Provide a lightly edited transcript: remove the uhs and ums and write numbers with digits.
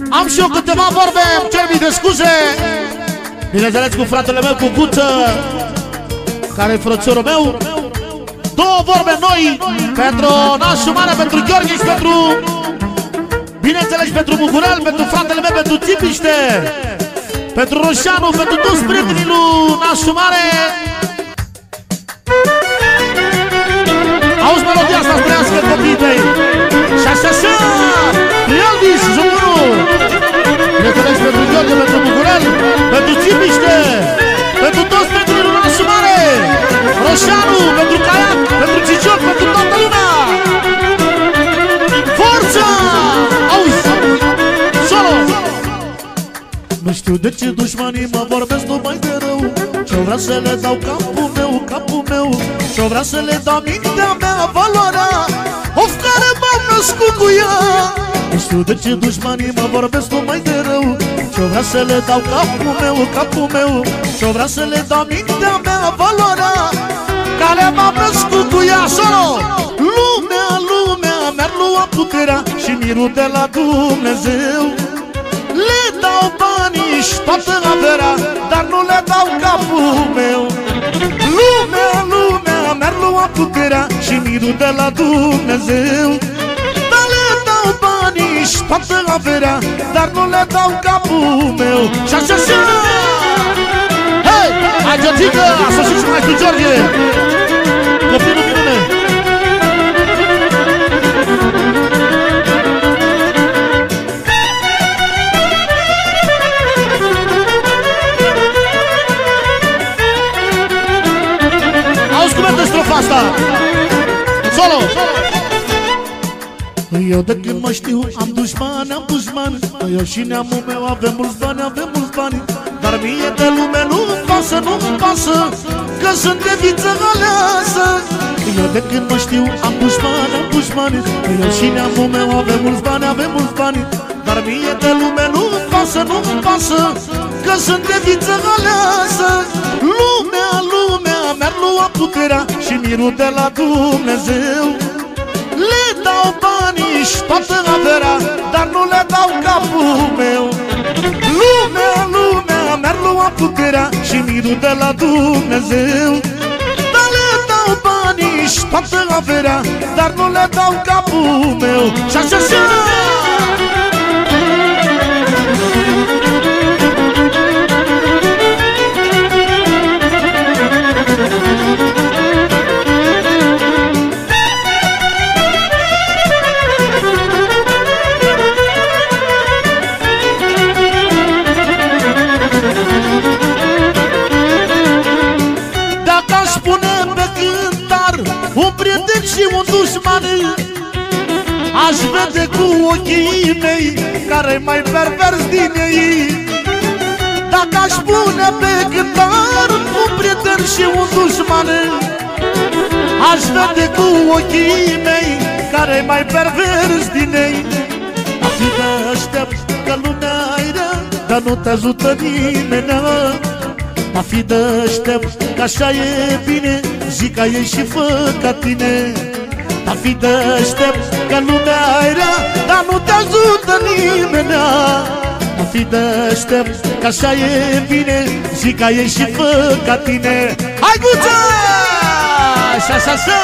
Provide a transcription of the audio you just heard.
Am și eu câteva vorbe, îmi cer mii de scuze. Bineînțeles cu fratele meu, cu Guță, care e frățiorul meu. Două vorbe noi pentru nașul mare, pentru Gheorghe și pentru, bineînțeles, pentru Bucurel, pentru fratele meu, pentru Țipiște, pentru Roșanu, pentru toți prietenii lui nașul mare. Auzi melodia asta, străiască copiii tăi. Și așa, Elvis, jumărul. Bineînțeles pentru Gheorghe, pentru Bucurel, pentru Țipiște, pentru toți prietenii lui nașul mare, Roșanu, pentru Caiac, pentru Cicioc, pentru toată lumea. Forța! Auzi! Solo! Nu știu de ce dușmanii mă vorbesc numai de rău. Ce-o vrea să le dau capul meu, capul meu. Ce-o vrea să le dau mintea mea, valoarea of care m-am născut cu ea. Nu știu de ce dușmanii mă vorbesc numai de rău. Ce-o vrea să le dau capul meu, capul meu. Ce-o vrea să le dau mintea mea, valoarea care m-am născut cu ea. Solo! Lumea, lumea mi-ar lua puterea și mirul de la Dumnezeu. Le dau banii și toată averea, dar nu le dau capul meu. Lumea, lumea mi-ar lua puterea și mirul de la Dumnezeu. Dar le dau banii și toată averea, dar nu le dau capul meu. Și așa, așa! Hei! Hai, Georgica! A sosit și maestru George! Copilul minune! Auzi cum e strofa asta! Solo! Eu de când mă știu am dușmani, am dușmani. Eu și neamul meu avem mulți bani, avem mulți bani. Dar mie de lume nu-mi pasă, nu-mi pasă, că sunt de viță aleasă. Eu de când mă știu am dușmani, am dușmani. Eu și neamul meu avem mulți bani, avem mulți bani. Dar mie de lume nu-mi pasă, nu-mi pasă, că sunt de viță aleasă. Lumea, lumea mi-ar lua puterea și mirul de la Dumnezeu. Le dau banii și toată averea, dar nu le dau capul meu. Lumea, lumea mi-ar lua puterea și mirul de la Dumnezeu. Dar le dau banii și toată averea, dar nu le dau capul meu. Și așa, așa! Un prieten și un dușman, aș vede cu ochii mei care-i mai pervers din ei. Dacă aș pune pe cântar un prieten și un dușman, aș vede cu ochii mei care-i mai pervers din ei. A fi deștept că lumea-i rea, dar nu te ajută nimeni. A fi deștept că așa e bine, zi ca ei și fă ca tine. A fi deștept că lumea-i rea, dar nu te ajută nimeni. A fi deștept că așa e bine, zi ca ei și fă ca tine. Hai, Guță! Așa, așa, așa!